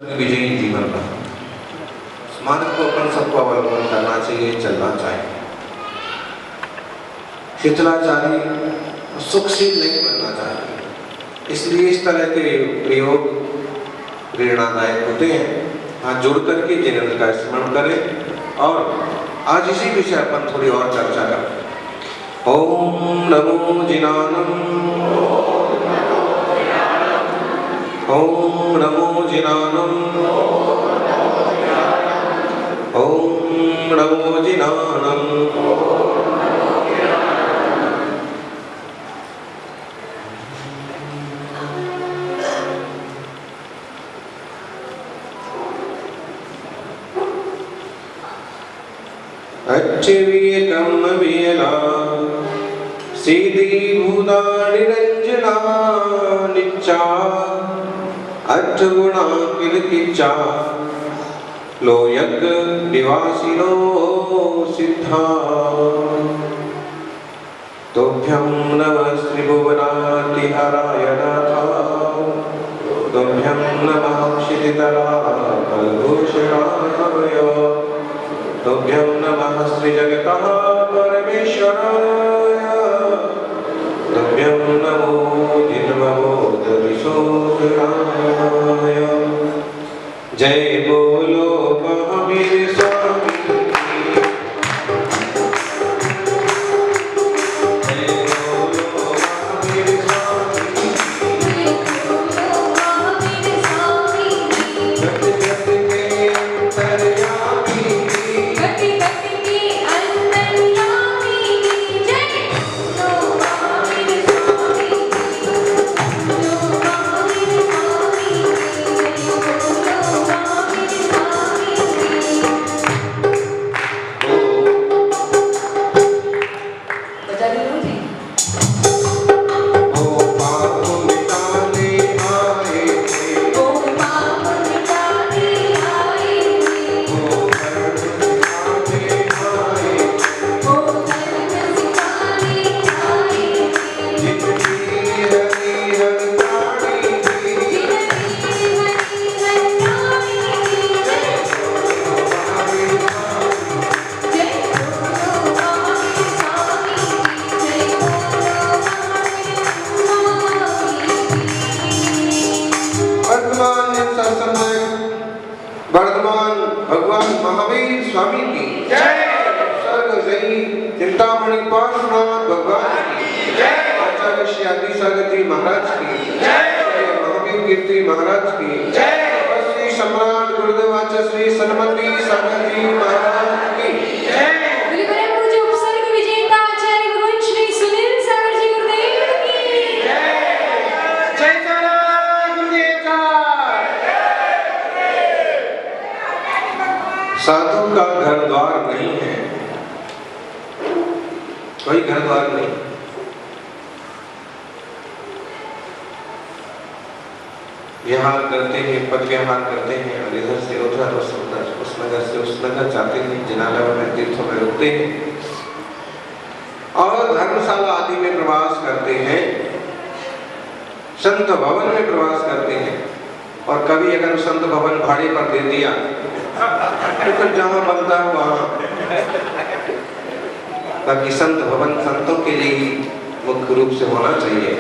विजयी जीवन का मानव को अपन सबको अवलंबन करना चाहिए, चलना चाहिए। शिथिलाचारी सुखशील नहीं बनना चाहिए। इसलिए इस तरह के प्रयोग प्रेरणादायक होते हैं। हाथ जोड़ करके जिनेंद्र का स्मरण करें और आज इसी विषय अपन थोड़ी और चर्चा करें। ओम नमो जिनानम, ओम नमो जिनानम, ओम नमो जिनानम। अच्छवियकम वियला सीधी भूदा निरंजना निच्चा अठ गुणा किल किच्चा लोयक निवासिनो सिद्धा। तोभ्यं नमः श्रीभुवनातिहराय नाथा, तोभ्यं नमः क्षितितलाकल्भूषणाय, तोभ्यं नमः श्रीजगतः परमेश्वराय, तोभ्यं नमो जिन्मवोदविशोधराय। जय बोलो महावीर स्वामी, वर्धमान भगवान महावीर स्वामी की जय। सर्वजयी चिंतामणि पार्श्वनाथ भगवान की जय। आचार्य श्री आदि सागर जी महाराज की जय। महावीर कीर्ति महाराज की जय। श्री सम्राट गुरुदेव आचार्य श्री सन्मति सागर जी महाराज की जय। साधु का घर द्वार नहीं है, कोई घर द्वार नहीं। विहार करते हैं, पद विहार करते हैं और इधर से उधर, उस नगर से उस नगर जाते हैं, जिनालयों में तीर्थों में रुकते हैं और धर्मशाला आदि में प्रवास करते हैं, संत भवन में प्रवास करते हैं। और कभी अगर संत भवन भाड़े पर दे दिया तो जहां बनता है वहां। बाकी संत भवन संतों के लिए ही मुख्य रूप से होना चाहिए।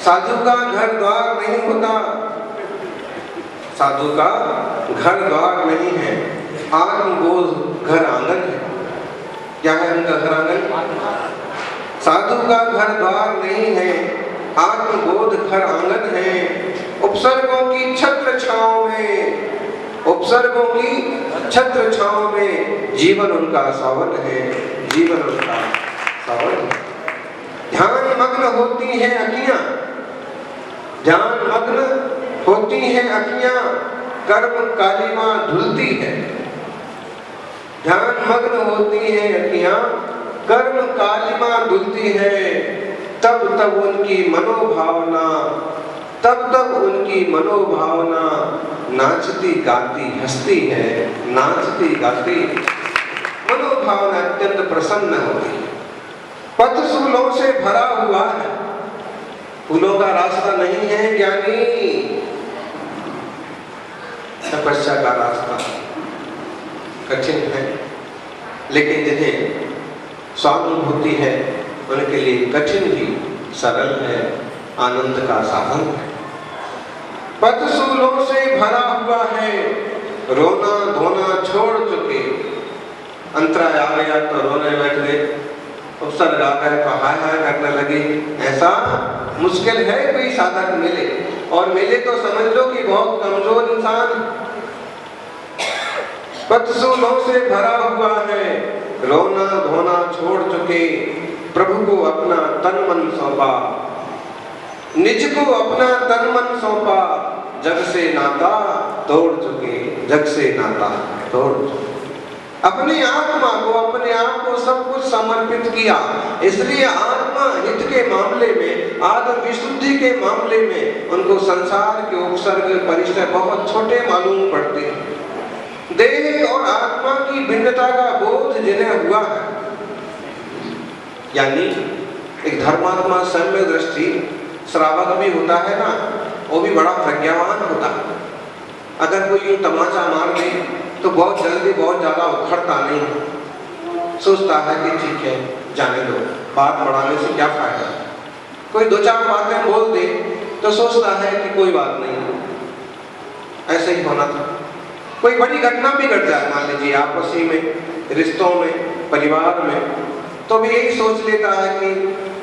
साधु का घर द्वार नहीं होता, साधु का घर द्वार नहीं है, आत्मबोध घर आंगन है। क्या है उनका घर आंगन? साधु का घर द्वार नहीं है, आत्मबोध घर आंगन है। उपसर्गों की छत्र छांव में, उपसर्गों की छत्र छांव में जीवन उनका सावन है, जीवन उनका सावन है। ध्यान मग्न होती है अखियां, ध्यान मग्न होती है अखियां, कर्म कालिमा धुलती है। ध्यान मग्न होती है अखियां, कर्म कालिमा धुलती है। तब तब उनकी मनोभावना, तब तब उनकी मनोभावना नाचती गाती हंसती है, नाचती गाती मनोभावना अत्यंत प्रसन्न होती है। पथ फूलों से भरा हुआ है, फूलों का रास्ता नहीं है ज्ञानी, लेकिन जिन्हें स्वानुभूति है उनके लिए कठिन भी सरल है, आनंद का साधन है। पदसूलों से भरा हुआ है, रोना धोना छोड़ चुके। अंतराय आ गया तो रोने बैठ गए, उपसर्ग आ गया तो हाय हाय करने लगे। ऐसा मुश्किल है कोई साधक मिले, और मिले तो समझ लो कि बहुत कमजोर इंसान। पदसूलों से भरा हुआ है, रोना धोना छोड़ चुके। प्रभु को अपना तन मन सौंपा, निज को अपना तन मन सौंपा। जग से नाता तोड़ चुके, जग से नाता तोड़ चुके। अपनी आत्मा को, अपने आप को सब कुछ समर्पित किया। इसलिए आत्मा हित के मामले में, आत्म विशुद्धि के मामले में उनको संसार के उपसर्ग परिचय बहुत छोटे मालूम पड़ते हैं। देह और आत्मा की भिन्नता का बोध जिन्हें हुआ है, यानी एक धर्मात्मा सम्यक दृष्टि श्रावक भी होता है ना, वो भी बड़ा प्रज्ञावान होता है। अगर कोई यूं तमाचा मार दे तो बहुत जल्दी बहुत ज्यादा उखड़ता नहीं, सोचता है कि ठीक है जाने दो, बात बढ़ाने से क्या फायदा। कोई दो चार बातें बोल दे तो सोचता है कि कोई बात नहीं। ऐसे ही होना था। कोई बड़ी घटना भी घट जाए, मान लीजिए आपसी में, रिश्तों में, परिवार में, तो भी यही सोच लेता है कि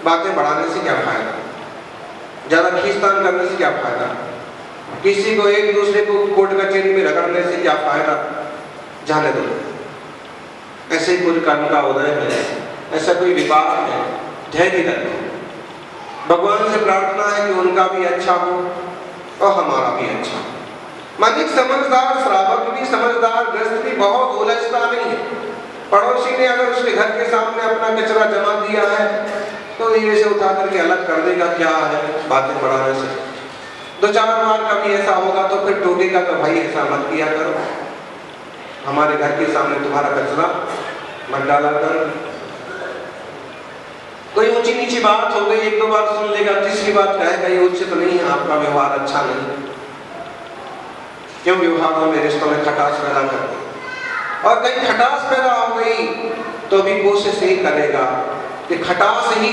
बातें बढ़ाने से क्या फायदा, ज्यादा खींचतान करने से क्या फायदा, किसी को एक दूसरे को कोर्ट कचहरी में रगड़ने से क्या फायदा, जाने दो। ऐसे ही कोई कर्म का उदय है, ऐसा कोई विपाक है, धैर्य रखो। भगवान से प्रार्थना है कि उनका भी अच्छा हो और हमारा भी अच्छा। मानिक समझदार श्रावक भी, समझदार ग्रस्त भी बहुत उलझता नहीं है। पड़ोसी ने अगर उसके घर के सामने अपना कचरा जमा दिया है तो ये से उठा करके अलग कर देगा, क्या है बातें बढ़ाने से। दो चार बार कभी ऐसा होगा तो फिर टोकेगा तो भाई ऐसा मत किया करो, हमारे घर के सामने तुम्हारा कचरा मत डाला करो। कोई ऊंची नीची बात हो गई, एक दो बार सुन लेगा, तीसरी बात कहेगा ये उचित नहीं है, आपका व्यवहार अच्छा नहीं। क्यों व्यवहारों में, रिश्तों में खटास पैदा करते। और कहीं खटास पैदा हो गई तो भी कोशिश ही करेगा कि खटास ही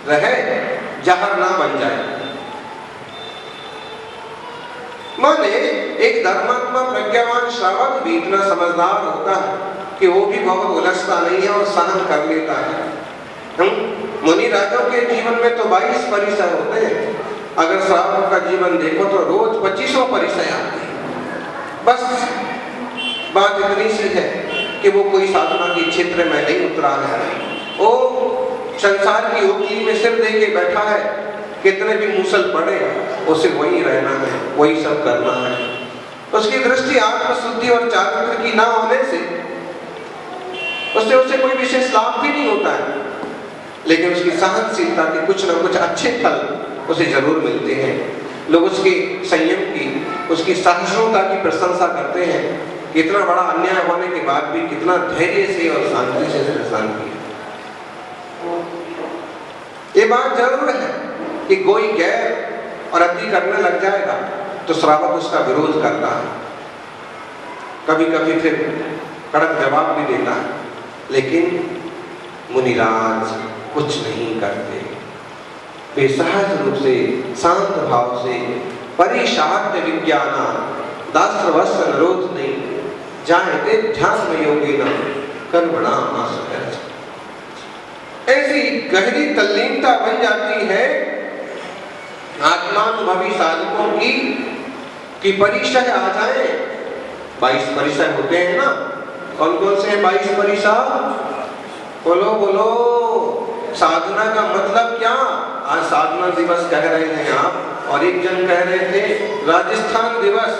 रहे, जहर ना बन जाए। माने एक धर्मात्मा प्रज्ञावान श्रावक भी इतना समझदार होता है कि वो भी बहुत उलझता नहीं है और सहन कर लेता है। मुनि राजाओं के जीवन में तो 22 परिचय होते हैं, अगर श्रावक का जीवन देखो तो रोज 25 परिचय आते हैं। बस बात इतनी सी है कि वो कोई साधना के क्षेत्र में नहीं उतरा है, वो संसार की ओखली में सिर दे के बैठा है। कितने भी मूसल पड़े उसे वही रहना है, वही सब करना है। उसकी दृष्टि आत्मशुद्धि और चारित्र की ना होने से उससे उसे कोई विशेष लाभ भी नहीं होता है, लेकिन उसकी सहनशीलता के कुछ न कुछ अच्छे फल उसे जरूर मिलते हैं। लोग उसके संयम की, उसकी सहिष्णुता की प्रशंसा करते हैं। इतना बड़ा अन्याय होने के बाद भी कितना धैर्य से और शांति से सहन किया। ये बात जरूर है कि कोई गैर और अति करने लग जाएगा तो श्रावक उसका विरोध करता है, कभी कभी फिर कड़क जवाब भी देता है, लेकिन मुनिराज कुछ नहीं करते। वे सहज रूप से, शांत भाव से, परिशाद्य विज्ञाना दास्त्रवस्य निरोध नहीं, जायते ध्यान में योगी न कर्मणा आसक्त। ऐसी गहरी तल्लीनता बन जाती है आत्मानुभवी साधकों की कि परिचय आ जाए। 22 परिचय होते हैं ना, कौन कौन से हैं 22 परिचय? बोलो बोलो, साधना का मतलब क्या? आज साधना दिवस कह रहे हैं आप, और एक जन कह रहे थे राजस्थान दिवस,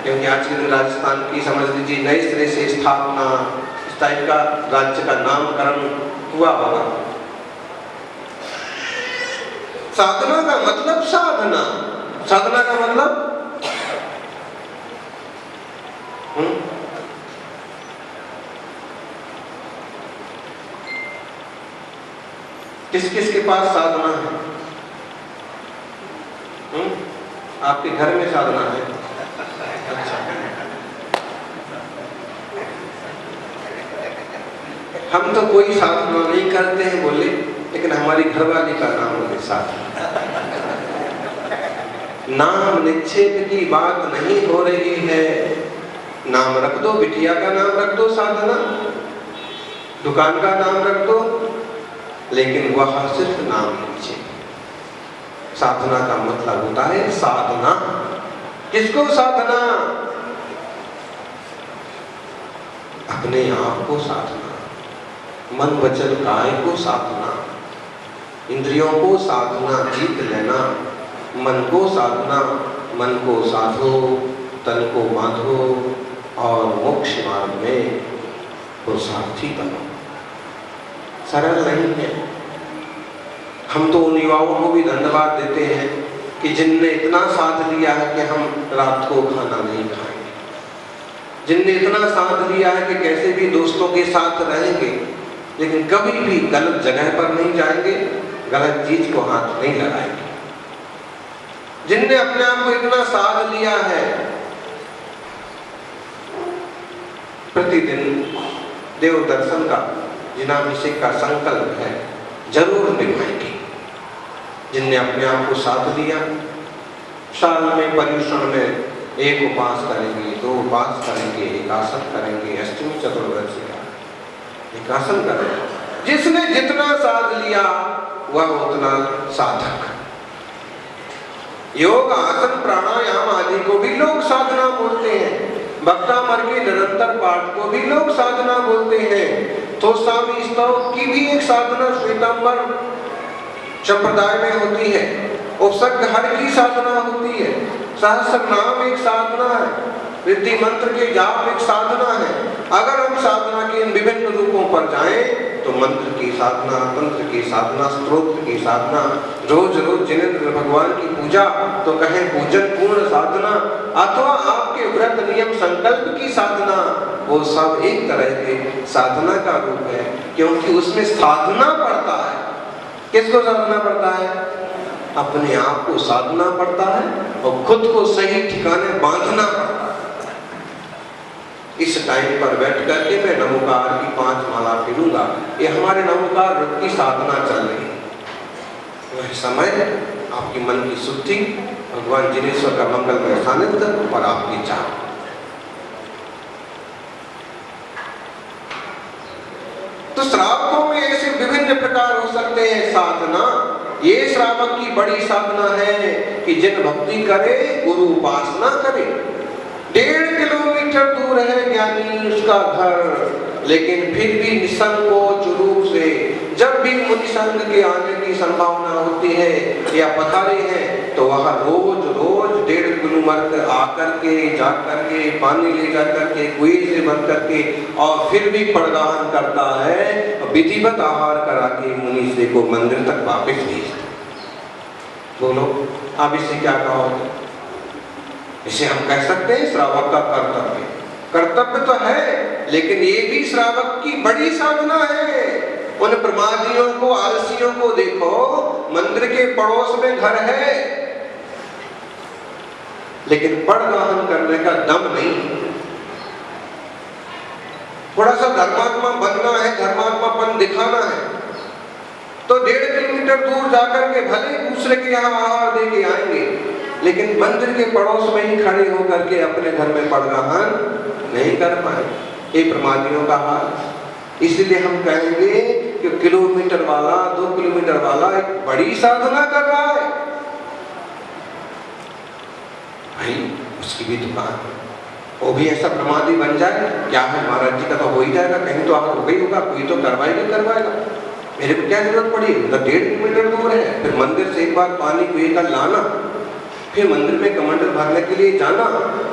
क्योंकि आज के दिन राजस्थान की समझ लीजिए नए सिरे से स्थापना, इस टाइप का राज्य का नामकरण हुआ होगा। साधना का मतलब साधना, साधना का मतलब किस किस के पास साधना है? आपके घर में साधना है? अच्छा, हम तो कोई साधना नहीं करते हैं बोले, लेकिन हमारी घरवाली का नाम है साधना। नाम निक्षेप की बात नहीं हो रही है। नाम रख दो, बिटिया का नाम रख दो साधना, दुकान का नाम रख दो, लेकिन वह सिर्फ नाम निक्षेप। साधना का मतलब होता है साधना। किसको साधना? अपने आप को साधना, मन वचन काय को साधना, इंद्रियों को साधना, जीत लेना, मन को साधना, मन को साधो, तन को बांधो और मोक्ष मार्ग में पुरुषार्थी बनो। सरल नहीं है। हम तो उन युवाओं को भी धन्यवाद देते हैं कि जिनने इतना साथ लिया है कि हम रात को खाना नहीं खाएंगे, जिनने इतना साथ लिया है कि कैसे भी दोस्तों के साथ रहेंगे, लेकिन कभी भी गलत जगह पर नहीं जाएंगे, गलत चीज को हाथ नहीं लगाएंगे, जिनने अपने आप को इतना साथ लिया है, प्रतिदिन देव दर्शन का, जिनाभिषेक का संकल्प है, जरूर निभाएंगे। जिनने अपने आप को साथ लिया, साल में पर्युषण में एक उपास करेंगे, दो उपास करेंगे, एकासन करेंगे, अष्टमी चतुर्दशी का एकासन करेंगे। जिसने जितना साध लिया वह उतना साधक। योग, आसन, प्राणायाम आदि को भी लोग साधना बोलते हैं। भक्तामर के निरंतर पाठ को भी लोग साधना बोलते हैं। तो स्वामी स्तव की भी एक साधना श्वेतांबर संप्रदाय में होती है। उपसर्ग हर की साधना होती है। सहस्र नाम एक साधना है। रिद्धि मंत्र के जाप एक साधना है। अगर हम साधना के इन विभिन्न रूपों पर जाएं तो मंत्र की साधना, तंत्र की साधना, स्तोत्र की साधना, रोज रोज जिनेंद्र भगवान की पूजा तो कहें पूजन पूर्ण साधना, अथवा आपके व्रत नियम संकल्प की साधना, वो सब एक तरह के साधना का रूप है, क्योंकि उसमें साधना पड़ता है। किसको साधना पड़ता है? अपने आप को साधना पड़ता है और खुद को सही ठिकाने बांधना पड़ता है। इस टाइम पर बैठ करके मैं नमोकार की 5 माला फिरूंगा, ये हमारे नमोकार व्रत की साधना चल रही है। वह समय आपकी मन की शुद्धि, भगवान जिनेश्वर का मंगलमय सानिध्य और आपकी चाह। तो श्रावकों में ऐसे विभिन्न प्रकार हो सकते हैं साधना। ये श्रावक की बड़ी साधना है कि जिन भक्ति करे गुरु उपासना करे। 1.5 किलोमीटर दूर है ज्ञानी उसका घर, लेकिन फिर भी निसंकोच रूप से जब भी मुनि संघ के आने की संभावना होती है या पधारे हैं तो वह रोज रोज 1.5 किलोमीटर आकर के जा करके पानी ले जा करके कुएं से भर करके और फिर भी पड़गाहन करता है, विधिवत आहार करा के मुनि से को मंदिर तक वापस भेजता। बोलो आप इससे क्या कहोगे? इसे हम कह सकते हैं श्रावक का कर्तव्य। कर्तव्य तो है, लेकिन ये भी श्रावक की बड़ी साधना है। उन प्रमादियों को, आलसियों को देखो, मंदिर के पड़ोस में घर है, लेकिन पड़गाहन करने का दम नहीं। थोड़ा सा धर्मात्मा बनना है, धर्मात्मापन दिखाना है, तो 1.5 किलोमीटर दूर जाकर के भले दूसरे के यहाँ आहार दे के आएंगे, लेकिन मंदिर के पड़ोस में ही खड़े होकर के अपने घर में पड़गाहन नहीं कर पाए। ये प्रमादियों का हाल। इसलिए हम कहेंगे कि किलोमीटर वाला, 2 किलोमीटर वाला एक बड़ी साधना कर रहा है। भाई उसकी भी दुकान, वो भी ऐसा प्रमादी बन जाए, क्या है महाराज जी का तो हो ही जाएगा, कहीं तो आगे हो गई होगा, कोई तो करवाएगा। मेरे को क्या जरूरत पड़ी? मतलब 1.5 किलोमीटर दूर है, फिर मंदिर से एक बार पानी कुएं का लाना, फिर मंदिर में कमंडल भरने के लिए जाना,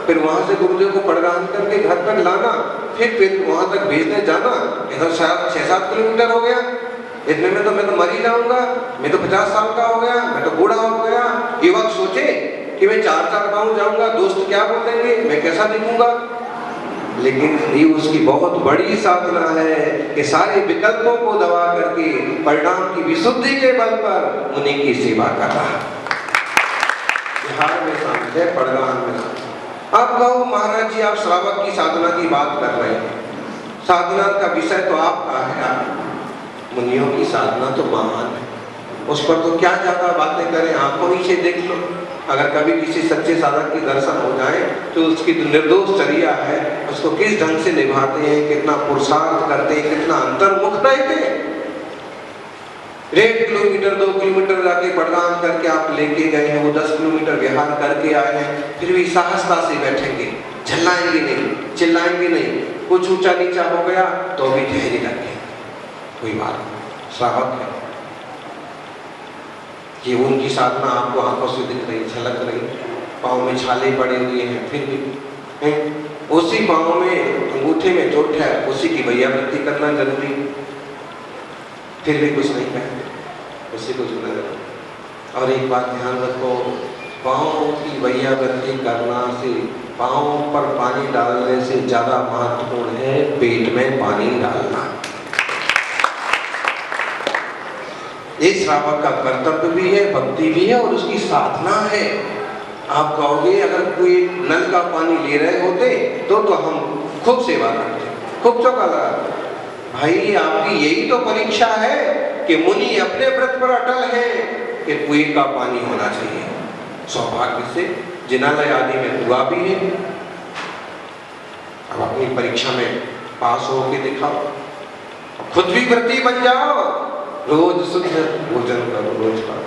फिर वहां से गुरुदेव को पड़गाहन करके घर तक लाना, फिर वहां तक भेजने जाना, इधर 6-7 किलोमीटर हो गया। इतने में तो मैं तो मर ही जाऊंगा, मैं तो 50 साल का हो गया, मैं तो बूढ़ा हो गया। ये वक्त सोचे कि मैं 4 गाँव जाऊंगा, दोस्त क्या बोलेंगे, मैं कैसा दिखूंगा। लेकिन ये उसकी बहुत बड़ी साधना है कि सारे विकल्पों को दबा करके परिणाम की विशुद्धि के बल पर मुनि की सेवा कर रहा है। बिहार में शामिल है, पड़गाहन में शामिल। अब कहो महाराज जी आप श्रावक की साधना की बात कर रहे हैं, साधना का विषय तो आपका है, मुनियों की साधना तो महान है, उस पर तो क्या ज्यादा बातें करें, आंखों ही से देख लो। अगर कभी किसी सच्चे साधक की दर्शन हो जाए तो उसकी जो निर्दोष चर्या है उसको किस ढंग से निभाते हैं, कितना पुरुषार्थ करते हैं, कितना अंतर्मुख रहते हैं। 1.5 किलोमीटर 2 किलोमीटर जाके प्रदान करके आप लेके गए हैं, वो 10 किलोमीटर विहार करके आए हैं, फिर भी सहजता से बैठेंगे, झल्लाएंगे नहीं, चिल्लाएंगे नहीं, कुछ ऊंचा नीचा हो गया तो भी धैर्य रखें, कोई बात नहीं, श्रावक है। ये उनकी साधना आपको आंखों से दिख रही, झलक रही, पाँव में छाले पड़े हुए हैं, फिर भी हैं? उसी पाँव में अंगूठे में चोट है, उसी की वैयावृत्ति करना जरूरी, फिर भी कुछ नहीं कहते, उसी को सुना जरूरी। और एक बात ध्यान रखो, पाँव की वैयावृत्ति करना से, पाँव पर पानी डालने से ज्यादा महत्वपूर्ण है पेट में पानी डालना। ये श्रावक का कर्तव्य भी है, भक्ति भी है और उसकी साधना है। आप कहोगे अगर कोई नल का पानी ले रहे होते तो हम खूब सेवा करते, खूब चौका लगाते। भाई आपकी यही तो परीक्षा है कि मुनि अपने व्रत पर अटल है कि कुएं का पानी होना चाहिए। सौभाग्य से जिनालय आदि में हुआ भी है। अब अपनी परीक्षा में पास होके दिखाओ, खुद भी व्रती बन जाओ, रोज शुद्ध भोजन करो, रोज खाओ।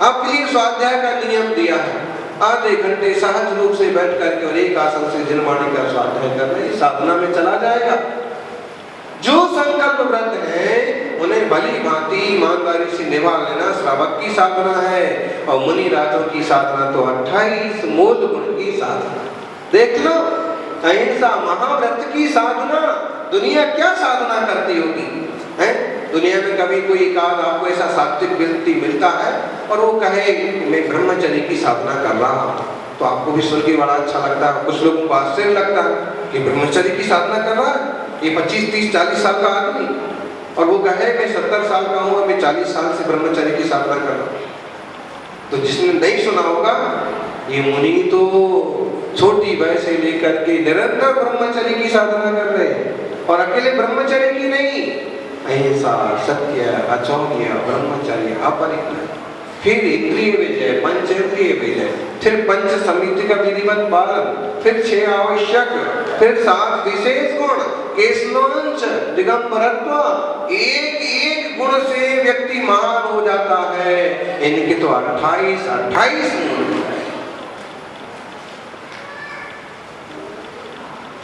आपके लिए स्वाध्याय का नियम दिया है, आधे घंटे सहज रूप से बैठ करके और एक आसन से जिनवाणी का स्वाध्याय करना, ये साधना में चला जाएगा। जो संकल्प व्रत है उन्हें भली भांति ईमानदारी से निभा लेना श्रावक की साधना है। और मुनि राजों की साधना तो 28 मूल गुण की साधना। देख लो, अहिंसा महाव्रत की साधना, दुनिया क्या साधना करती होगी है? दुनिया में कभी कोई एकाध आपको ऐसा सात्विक व्यक्ति मिलता है और वो कहे मैं ब्रह्मचर्य की साधना कर रहा हूँ, तो आपको भी सुन के बड़ा अच्छा लगता है। कुछ लोगों को आश्चर्य लगता है कि ब्रह्मचर्य की साधना कर रहा है ये 25, 30, 40 साल का आदमी, और वो कहे मैं 70 साल का हूँ, मैं 40 साल से ब्रह्मचर्य की साधना कर रहा हूँ। तो जिसने नहीं सुना होगा, ये मुनि तो छोटी वय से लेकर के निरंतर ब्रह्मचर्य की साधना कर रहे हैं, और अकेले ब्रह्मचर्य की नहीं, अहिंसा, सत्य, अचौर्य, ब्रह्मचर्य, अपरिग्रह, फिर इंद्रिय विजय, पंचेंद्रिय विजय, फिर पंच समिति का विधिवत पालन, फिर 6 आवश्यक, फिर 7 विशेष गुण, केशलोंच, दिगंबरत्व, एक गुण से व्यक्ति महान हो जाता है। इनके तो 28 गुण।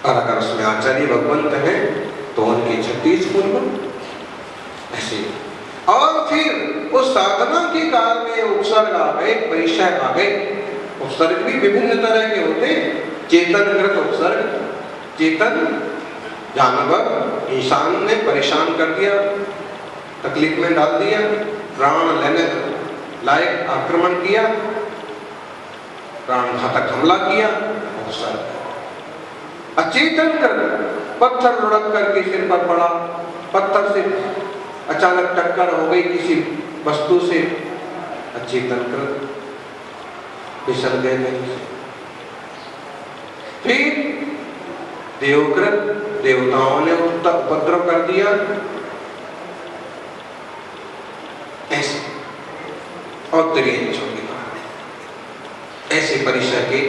और अगर उसमें आचार्य भगवंत है तो उनके 36 गुण ऐसे। और फिर उस साधना के काल में उपसर्ग आ गए, परिचय आ गए। उपसर्ग भी विभिन्न तरह के होते, चेतनकृत उपसर्ग, चेतन जानवर इंसान ने परेशान कर दिया, तकलीफ में डाल दिया, प्राण लेने लायक आक्रमण किया, प्राण घातक हमला किया, उपसर्ग। अचेतन कर, पत्थर लुढ़क करके सिर पर पड़ा, पत्थर से अचानक टक्कर हो गई किसी वस्तु से, अचेतन कर फिसल गए कहीं से। फिर देवकृत, देवताओं ने उपद्रव कर दिया, ऐसे। और त्रियंचों के बाद ऐसे परिचय के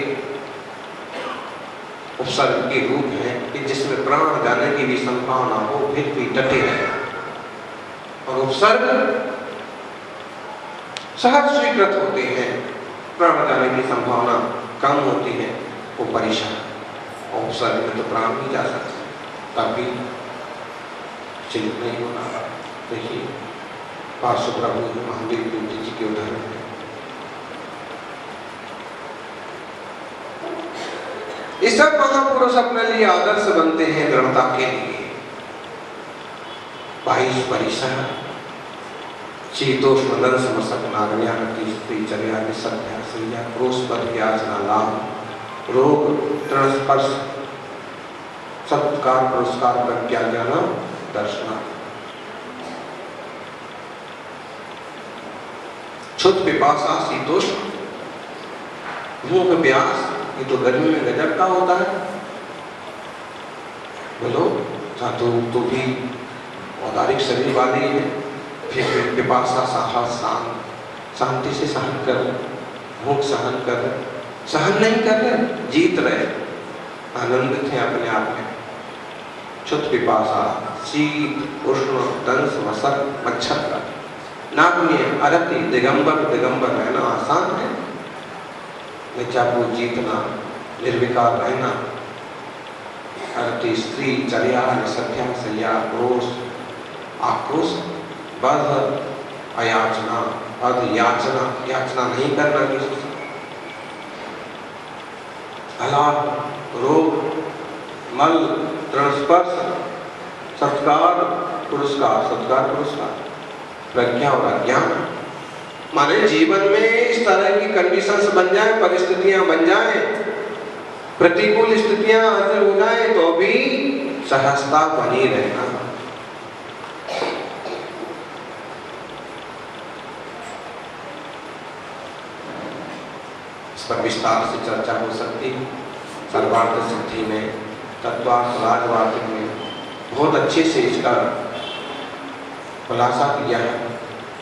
उपसर्ग के रूप है कि जिसमें प्राण जाने की भी संभावना हो, फिर भी डटे रहे। और उपसर्ग सहज स्वीकृत होते हैं, प्राण जाने की संभावना कम होती है, वो परिचय। उपसर्ग में तो प्राण नहीं जा सकते, तभी चिंतित नहीं होना। देखिए पार्श्व प्रभु महावीर बुद्ध जी के उदाहरण है। ये सब महापुरुष अपने लिए आदर्श बनते हैं दृढ़ता के लिए। 22 परिसर, शीतोष्ण नर समसक नागरिया की स्त्री चर्या के सभ्या सैया, क्रोश पर याचना लाभ, रोग तृण स्पर्श, सत्कार पुरस्कार प्रज्ञा ज्ञान दर्शना, क्षुध पिपासा शीतोष्ण, भूख प्यास, ये तो गर्मी में गजब का होता है। बोलो साधु तो भी औदारिक शरीर वाली है, फिर पिपासा साहस शांति से सहन कर रहे, भूख सहन कर रहे, सहन नहीं कर रहे, जीत रहे, आनंदित हैं अपने आप में। क्षुत पिपासा, शीत उष्ण दंश वसर मच्छर, नाक में अरति दिगंबर रहना आसान है, मिथ्या को जीतना, निर्विकार रहना, अरति स्त्री चर्या निसत्या सैया क्रोश आक्रोश बध अयाचना, बध याचना नहीं करना किसी से, हलाक रोग मल तृणस्पर्श सत्कार पुरस्कार प्रज्ञा और अज्ञान। माने जीवन में इस तरह की कंडीशंस बन जाए, परिस्थितियां बन जाए, प्रतिकूल स्थितियां हासिल हो जाए तो भी सहजता बनी रहना। इस पर विस्तार से चर्चा हो सकती है। सर्वार्थ सिद्धि में, तत्वार्थ राजवार्तिक में बहुत अच्छे से इसका खुलासा किया है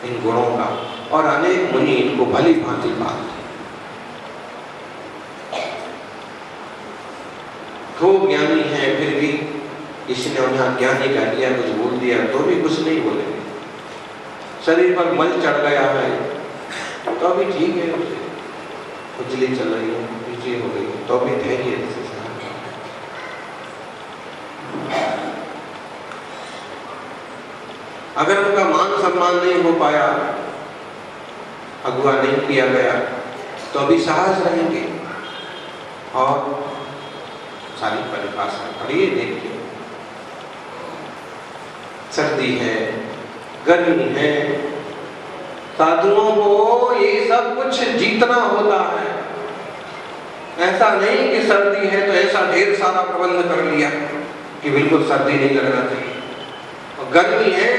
इन गुणों का, और अनेक मुनि इनको भली भांति पाते। खूब ज्ञानी है फिर भी किसी ने उन्हें अज्ञानी कह दिया, कुछ बोल दिया तो भी कुछ नहीं बोलेंगे। शरीर पर मल चढ़ गया है तो भी ठीक है, उसे खुजली चल रही है, खुजली हो गई है तो भी धैर्य से सहन करना। अगर उनका मान सम्मान नहीं हो पाया, अगुआ नहीं किया गया तो भी साहस रहेंगे। और सारी परिभाषा पढ़िए, देखिए, सर्दी है, गर्मी है, साधुओं को ये सब कुछ जीतना होता है। ऐसा नहीं कि सर्दी है तो ऐसा ढेर सारा प्रबंध कर लिया कि बिल्कुल सर्दी नहीं लगना चाहिए, और गर्मी है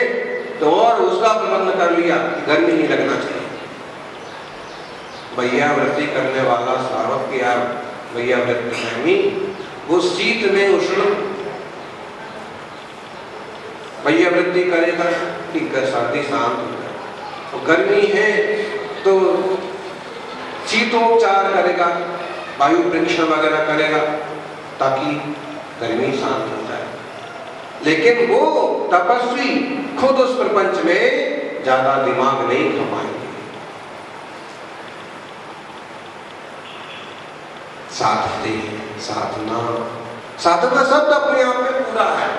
तो और उसका प्रबंध कर लिया कि गर्मी नहीं लगना चाहिए। भैया वृत्ति करने वाला श्रावक की आप भैया वृत्ति में वो शीत में उष्ण भैया वृत्ति करेगा कि सर्दी शांत हो जाए, और गर्मी है तो शीतोपचार करेगा, वायु परीक्षण वगैरह करेगा ताकि गर्मी शांत हो जाए। लेकिन वो तपस्वी खुद उस प्रपंच में ज्यादा दिमाग नहीं खपाएंगे। साधते साधना, साधना शब्द अपने आप में पूरा है।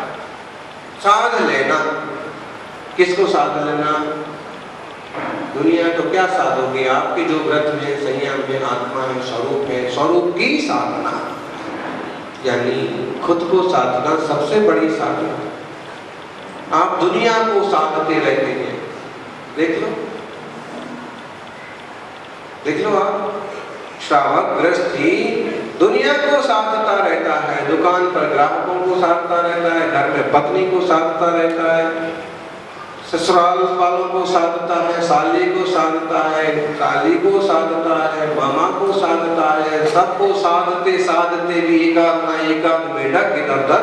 साध लेना, किसको साध लेना? दुनिया तो क्या साधोगे? आपके जो व्रत में, संयम में, आत्मा में, स्वरूप है, स्वरूप की साधना, यानी खुद को साधना सबसे बड़ी साधना। आप दुनिया को साधते रहते हैं, देख लो आप श्रावक गृहस्थी दुनिया को साधता रहता है, दुकान पर ग्राहकों को साधता रहता है, घर में पत्नी को साधता रहता है, ससुराल वालों को साधता है, साली को साधता है, साली को साधता है, मामा को साधता है। सबको साधते साधते भी एकाध मेढक इधर उधर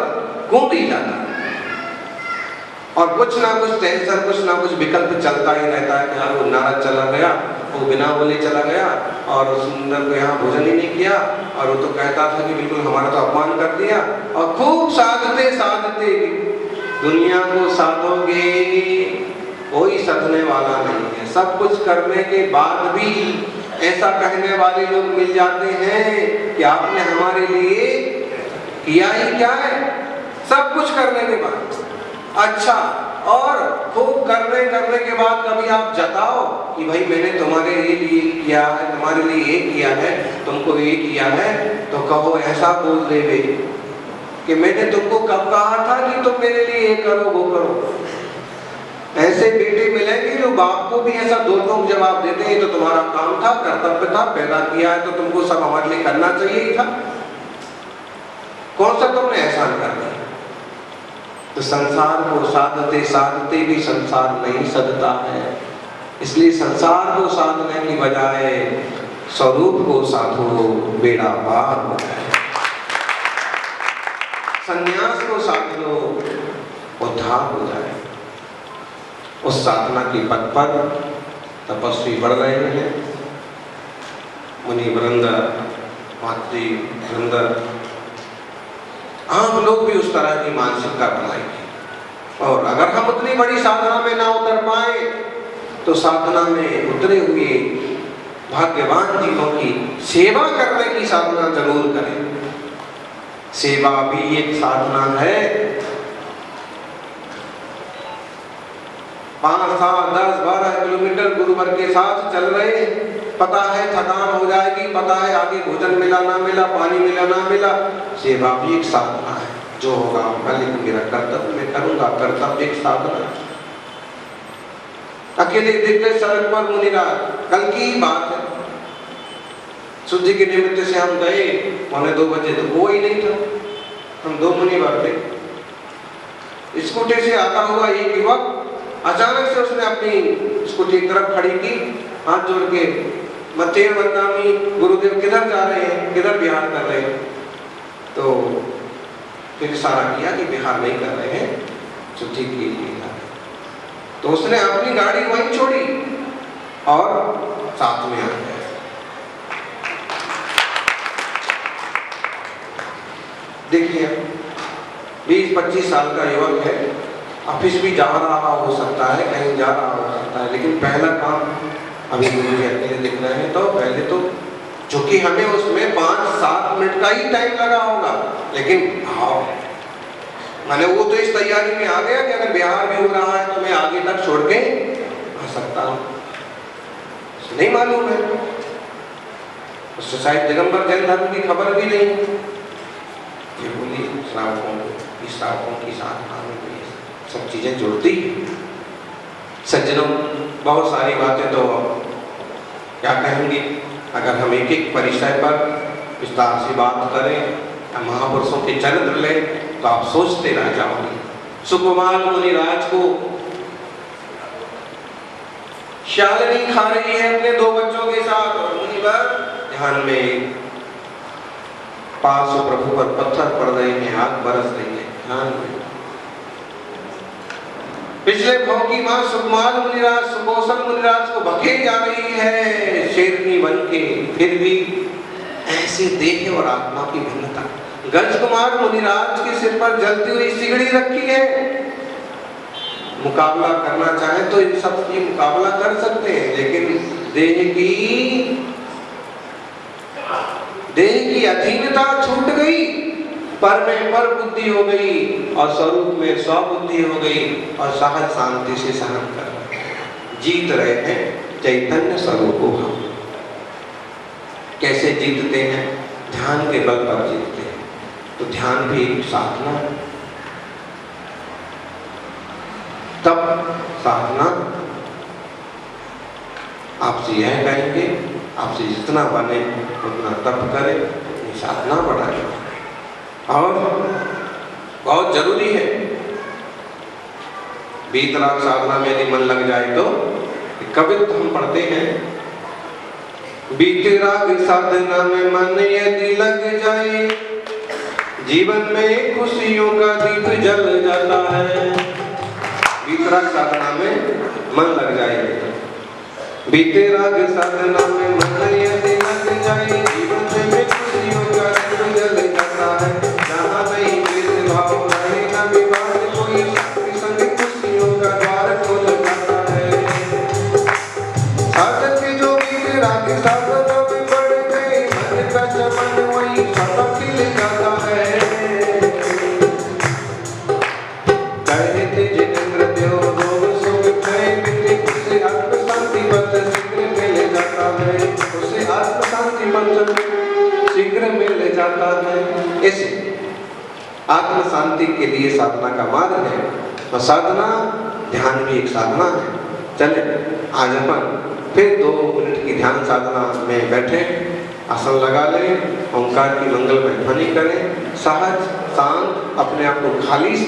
कूद ही जाता है, और कुछ ना कुछ टेंशन, कुछ ना कुछ विकल्प चलता ही रहता है कि हाँ वो नाराज चला गया, वो बिना बोले चला गया, और उस सुंदर को यहाँ भोजन ही नहीं किया, और वो तो कहता था कि बिल्कुल हमारा तो अपमान कर दिया। और खूब साधते साधते दुनिया को साधोगे, कोई सधने वाला नहीं है। सब कुछ करने के बाद भी ऐसा कहने वाले लोग मिल जाते हैं कि आपने हमारे लिए किया ही क्या है, सब कुछ करने के बाद। अच्छा, और खूब करने के बाद कभी आप जताओ कि भाई मैंने तुम्हारे लिए किया है, तुम्हारे लिए ये किया है, तुमको ये किया है, तो कहो ऐसा बोल देवे कि मैंने तुमको कब कहा था कि तुम मेरे लिए ये करो वो करो। ऐसे बेटे मिलेंगे जो बाप को भी ऐसा दोनों जवाब देते हैं, तो तुम्हारा काम था, कर्तव्य था, पैदा किया है तो तुमको सब हमारे लिए करना चाहिए ही था, कौन सा तुमने एहसान कर दिया। तो संसार को साधते साधते भी संसार नहीं सधता है, इसलिए संसार को साधने की बजाय स्वरूप को साधो, बेड़ा पार हो जाए। संन्यास को साध लो, उद्धार हो जाए। उस साधना की पथ पर तपस्वी बढ़ रहे हैं, मुनि वृंद, मातृ वृंद, आप लोग भी उस तरह की मानसिकता बनाएंगे। और अगर हम उतनी बड़ी साधना में ना उतर पाए तो साधना में उतरे हुए भाग्यवान जीवों की सेवा करने की साधना जरूर करें। सेवा भी एक साधना है। 5, 7, 10, 12 किलोमीटर गुरुवर के साथ चल रहे, पता है थकान हो जाएगी, पता है आगे भोजन मिला ना मिला, पानी मिला ना मिला, सेवा भी एक साधना है। जो होगा होगा, लेकिन मेरा कर्तव्य मैं करूंगा, कर्तव्य एक साधना है। अकेले दिग्गज सड़क पर मुनिराज, कल की बात है, शुद्धि के निमित्त से हम गए, 2:15 बजे, तो कोई नहीं था, हम 2 मुनिवर थे। स्कूटी से आता हुआ एक युवक अचानक से उसने अपनी स्कूटी की तरफ खड़ी की, हाथ जोड़ के, मत्तेर बदनामी, गुरुदेव किधर जा रहे हैं, किधर बिहार कर रहे हैं? तो फिर इशारा किया कि बिहार नहीं कर रहे हैं, छुट्टी के लिए। तो उसने अपनी गाड़ी वहीं छोड़ी और साथ में आ गया। देखिए 20-25 साल का युवक है, ऑफिस भी जा रहा हो सकता है, कहीं जा रहा हो सकता है, लेकिन पहला काम अभी मुझे अकेले दिख रहे हैं, तो पहले तो चूंकि हमें उसमें 5-7 मिनट का ही टाइम लगा होगा, लेकिन हाँ मैंने वो तो इस तैयारी में आ गया कि अगर बिहार भी हो रहा है तो मैं आगे तक छोड़ के आ सकता हूँ। नहीं मालूम है उससे, शायद दिगंबर जैन धर्म की खबर भी नहीं। ये बोली श्रावकों की साधना में सब चीजें जुड़ती। सज्जनों, बहुत सारी बातें तो क्या कहेंगे, अगर हम एक एक परिचय पर विस्तार से बात करें, महापुरुषों के चरित्र लें, तो आप सोचते रह जाओगे। सुकुमार मुनिराज को शालिनी खा रही है अपने 2 बच्चों के साथ, और मुनिवर ध्यान में, पास प्रभु पर पत्थर पड़ रहे हैं, आग बरस रही है ध्यान में। पिछले भाव की मां सुकुमार मुनिराज, सुकौशल मुनिराज को भखे जा रही है शेरनी बन के, फिर भी ऐसे देह और आत्मा की भिन्नता। गंज कुमार मुनिराज के सिर पर जलती हुई सिगड़ी रखी है, मुकाबला करना चाहे तो इन सब की मुकाबला कर सकते हैं, लेकिन देह की अधीनता छूट गई, पर में पर बुद्धि हो गई और स्वरूप में स्वबुद्धि हो गई, और सहज शांति से सहन कर रहे हैं, जीत रहे हैं चैतन्य स्वरूप को। हम कैसे जीतते हैं? ध्यान के बल पर जीतते हैं। तो ध्यान भी एक साधना, तब साधना। आपसे यह कहेंगे, आपसे जितना बने उतना तप करें, अपनी साधना बढ़ाएं। और बहुत जरूरी है, वीतराग साधना में यदि मन लग जाए तो कवित्व हम पढ़ते हैं, वीतराग साधना में मन यदि लग जाए, जीवन में खुशियों का दीप जल जाता है। वीतराग साधना में मन लग जाए, वीतराग साधना में मन यदि लग जाए, जीवन में खुशियों का दीप जल जाता है। जहाँ नहीं भेदभाव रहे न विवाद, कोई शक्ति संग खुशियों का द्वार खोल जाता है। साधक जो वीतराग साधना में बढ़ गए, मन का चमन वही सदा खिल जाता है। शीघ्र मिल जाता है। इस आत्म शांति के लिए साधना का मार्ग है, और साधना ध्यान भी एक साधना है। चले आज अपन फिर 2 मिनट की ध्यान साधना में बैठे, आसन लगा लें, ओंकार की मंगलमय ध्वनि करें, सहज शांत अपने आप को खालिश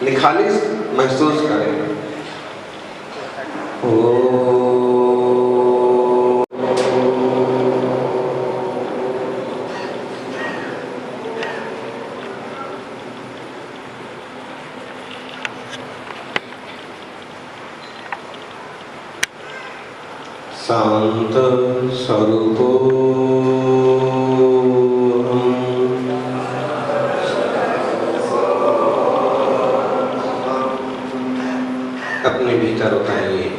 निखालिश महसूस करें। शांत स्वरूपो अपने भीतर उतारिए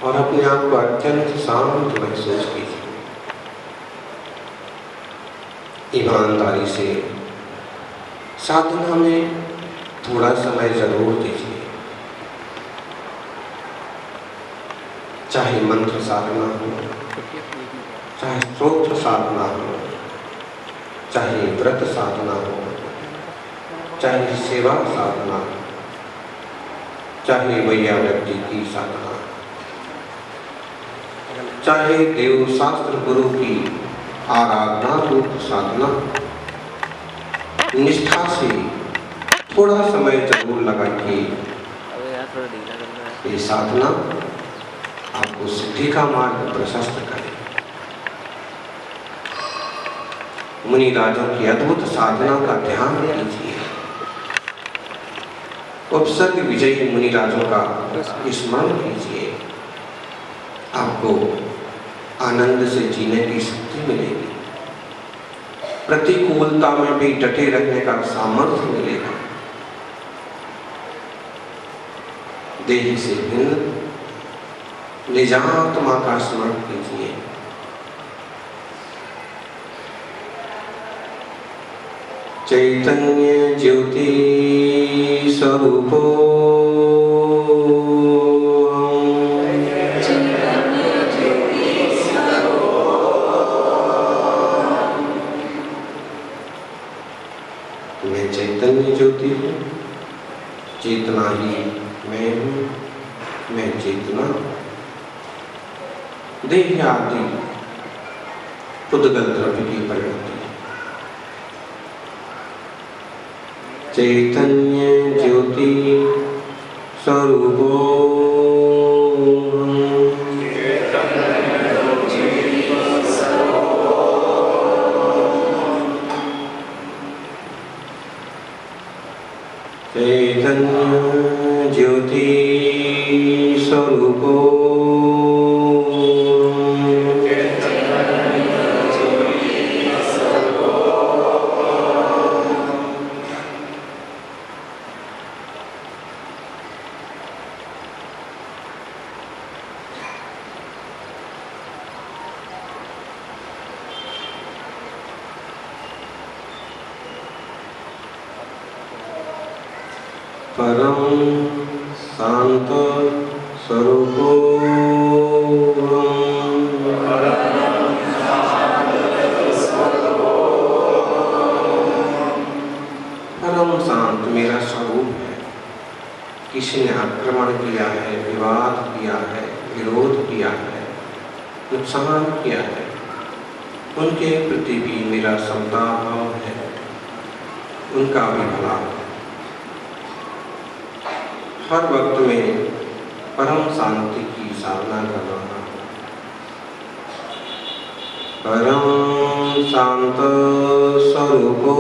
और अपने आप को अत्यंत शांत महसूस कीजिए। ईमानदारी से साधना में थोड़ा समय जरूर दीजिए। चाहे मंत्र साधना हो, चाहे स्तोत्र साधना हो, चाहे व्रत साधना हो, चाहे सेवा साधना हो, चाहे वैयावृत्ति की साधना, चाहे देव शास्त्र गुरु की आराधना रूप साधना, निष्ठा से थोड़ा समय जरूर लगाइए। ये साधना आपको सिद्धि का मार्ग प्रशस्त करे। मुनि राजों की अद्भुत साधना का ध्यान कीजिए। उपसर्ग विजयी मुनि राजों का स्मरण कीजिए। आपको आनंद से जीने की शक्ति मिलेगी। प्रतिकूलता में भी डटे रहने का सामर्थ्य मिलेगा। देह से भिन्न निजात्मा का स्मरण कीजिए। चैतन्य ज्योति स्वरूपो मैं चैतन्य ज्योति हूँ, चेतना ही मैं हूँ, मैं चेतना। देह आदि पुद्गल द्रव्य की परिणति। चैतन्य ज्योति स्वरूपो चैतन्य ज्योति स्वरूपो परम शांत स्वरूपो परम शांत मेरा स्वरूप है। किसी ने आक्रमण किया है, विवाद किया है, विरोध किया है, नुकसान किया है, उनके प्रति भी मेरा समता भाव है, उनका भी भला। हर वक्त में परम शांति की साधना कर रहा हूँ। परम शांत स्वरूपो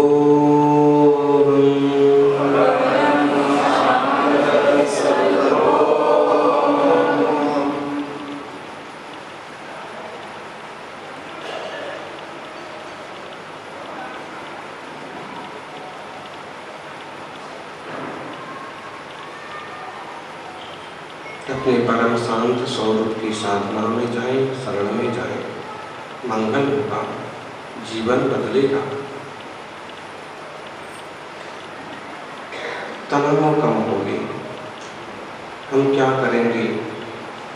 अपने परम शांत स्वरूप की साधना में जाएं, शरण में जाएं, मंगल होगा, जीवन बदलेगा, तनाव कम होगी। हम क्या करेंगे,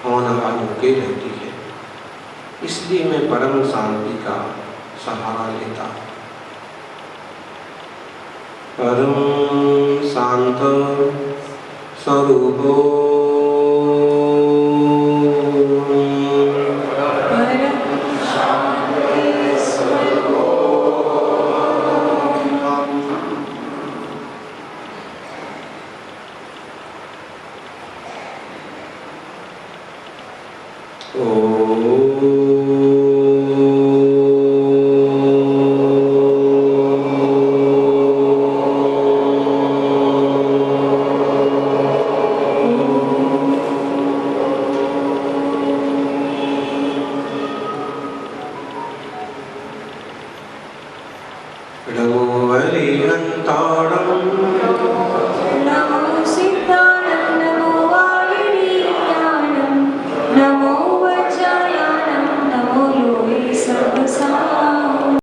होनहार होके रहती है। इसलिए मैं परम शांति का सहारा लेता। परम शांत स्वरूपो ഇടവലിഹന്താടം